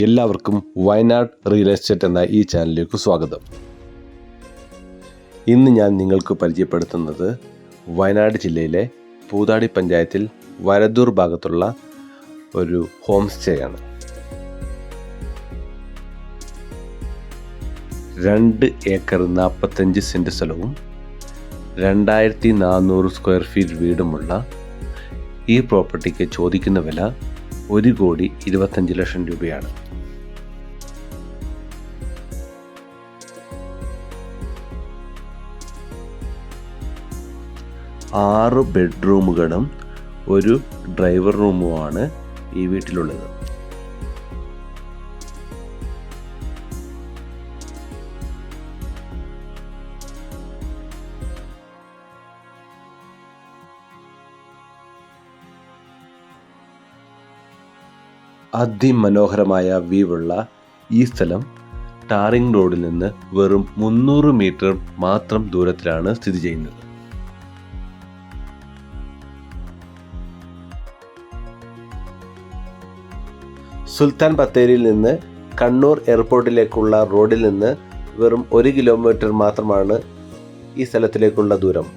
എല്ലാവർക്കും Wayanad real estate എന്ന ഈ ചാനലിലേക്ക് സ്വാഗതം. ഇന്ന് ഞാൻ നിങ്ങൾക്ക് പരിചയപ്പെടുത്തുന്നത് വയനാട് ജില്ലയിലെ പൂതാടി പഞ്ചായത്തിൽ വരദൂർ ഭാഗത്തുള്ള ഒരു ഹോം സ്റ്റേ ആണ്. 2 ഏക്കർ 45 സെൻറ്റ് സ്ഥലവും 2400 സ്ക്വയർ ഫീറ്റ് വീടുമുള്ള ഈ പ്രോപ്പർട്ടിക്ക് ചോദിക്കുന്ന വില 1,25,00,000 രൂപയാണ്. 6 ബെഡ്റൂമുകളും ഒരു ഡ്രൈവർ റൂമുമാണ് ഈ വീട്ടിലുള്ളത്. അതിമനോഹരമായ വ്യൂവുള്ള ഈ സ്ഥലം ടാറിംഗ് റോഡിൽ നിന്ന് വെറും 300 മീറ്റർ മാത്രം ദൂരത്തിലാണ് സ്ഥിതി ചെയ്യുന്നത്. സുൽത്താൻ ബത്തേരിയിൽ നിന്ന് കണ്ണൂർ എയർപോർട്ടിലേക്കുള്ള റോഡിൽ നിന്ന് വെറും 1 കിലോമീറ്റർ മാത്രമാണ് ഈ സ്ഥലത്തിലേക്കുള്ള ദൂരം.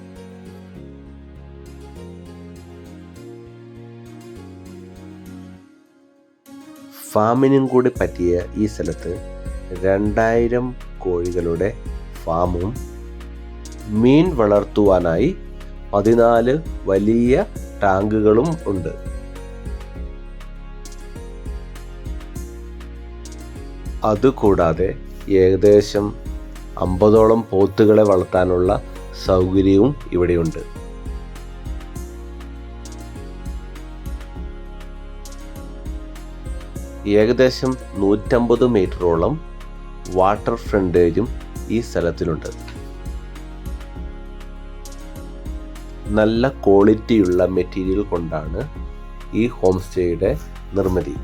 ഫാമിനും കൂടി പറ്റിയ ഈ സ്ഥലത്ത് 2000 കോഴികളുടെ ഫാമും മീൻ വളർത്തുവാനായി 14 വലിയ ടാങ്കുകളും ഉണ്ട്. അതുകൂടാതെ ഏകദേശം 50ഓളം പോത്തുകളെ വളർത്താനുള്ള സൗകര്യവും ഇവിടെയുണ്ട്. ഏകദേശം 150 മീറ്ററോളം വാട്ടർ ഫ്രണ്ടേജും ഈ സ്ഥലത്തിനുണ്ട്. നല്ല ക്വാളിറ്റിയുള്ള മെറ്റീരിയൽ കൊണ്ടാണ് ഈ ഹോം സ്റ്റേയുടെ നിർമ്മിതി.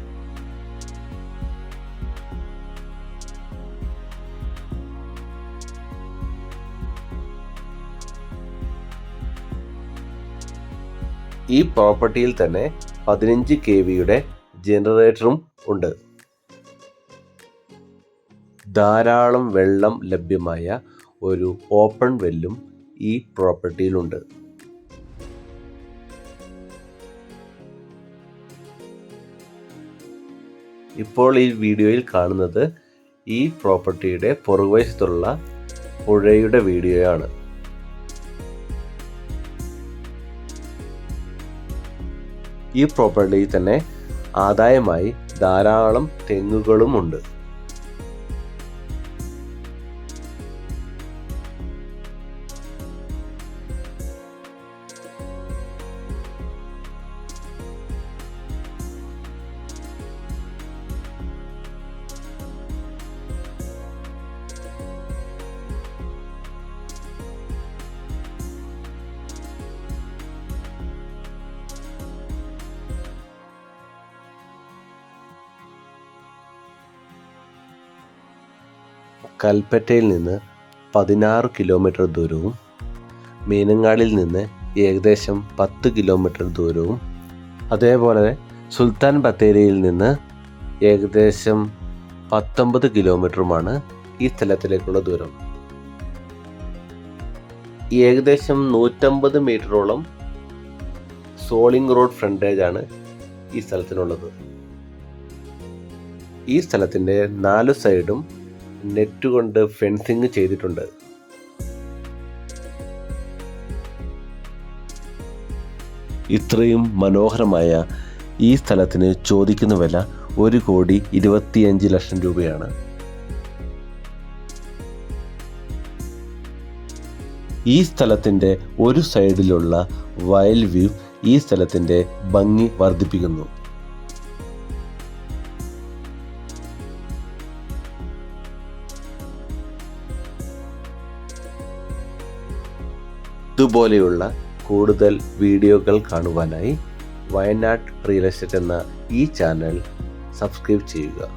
ഈ പ്രോപ്പർട്ടിയിൽ തന്നെ 15 kVയുടെ ജനറേറ്ററും ഉണ്ട്. ധാരാളം വെള്ളം ലഭ്യമായ ഒരു ഓപ്പൺ വെല്ലും ഈ പ്രോപ്പർട്ടിയിലുണ്ട്. ഇപ്പോൾ ഈ വീഡിയോയിൽ കാണുന്നത് ഈ പ്രോപ്പർട്ടിയുടെ പുറകുവശത്തുള്ള പുഴയുടെ വീഡിയോയാണ്. ഈ പ്രോപ്പർട്ടിയിൽ തന്നെ ആദായമായി ധാരാളം തെങ്ങുകളുമുണ്ട്. കൽപ്പറ്റയിൽ നിന്ന് 16 കിലോമീറ്റർ ദൂരവും മീനങ്ങാടിൽ നിന്ന് ഏകദേശം 10 കിലോമീറ്റർ ദൂരവും അതേപോലെ സുൽത്താൻ ബത്തേരിയിൽ നിന്ന് ഏകദേശം 19 കിലോമീറ്ററുമാണ് ഈ സ്ഥലത്തിലേക്കുള്ള ദൂരം. ഏകദേശം 150 മീറ്ററോളം സോളിംഗ് റോഡ് ഫ്രണ്ടേജാണ് ഈ സ്ഥലത്തിനുള്ളത്. ഈ സ്ഥലത്തിൻ്റെ 4 സൈഡും നെറ്റ് കൊണ്ട് ഫെൻസിങ് ചെയ്തിട്ടുണ്ട്. ഇത്രയും മനോഹരമായ ഈ സ്ഥലത്തിന് ചോദിക്കുന്ന വില 1,25,00,000 രൂപയാണ്. ഈ സ്ഥലത്തിൻ്റെ ഒരു സൈഡിലുള്ള വയൽ വ്യൂ ഈ സ്ഥലത്തിൻ്റെ ഭംഗി വർദ്ധിപ്പിക്കുന്നു. ഇതുപോലെയുള്ള കൂടുതൽ വീഡിയോകൾ കാണുവാനായി വയനാട് റിയൽ എസ്റ്റേറ്റ് എന്ന ഈ ചാനൽ സബ്സ്ക്രൈബ് ചെയ്യുക.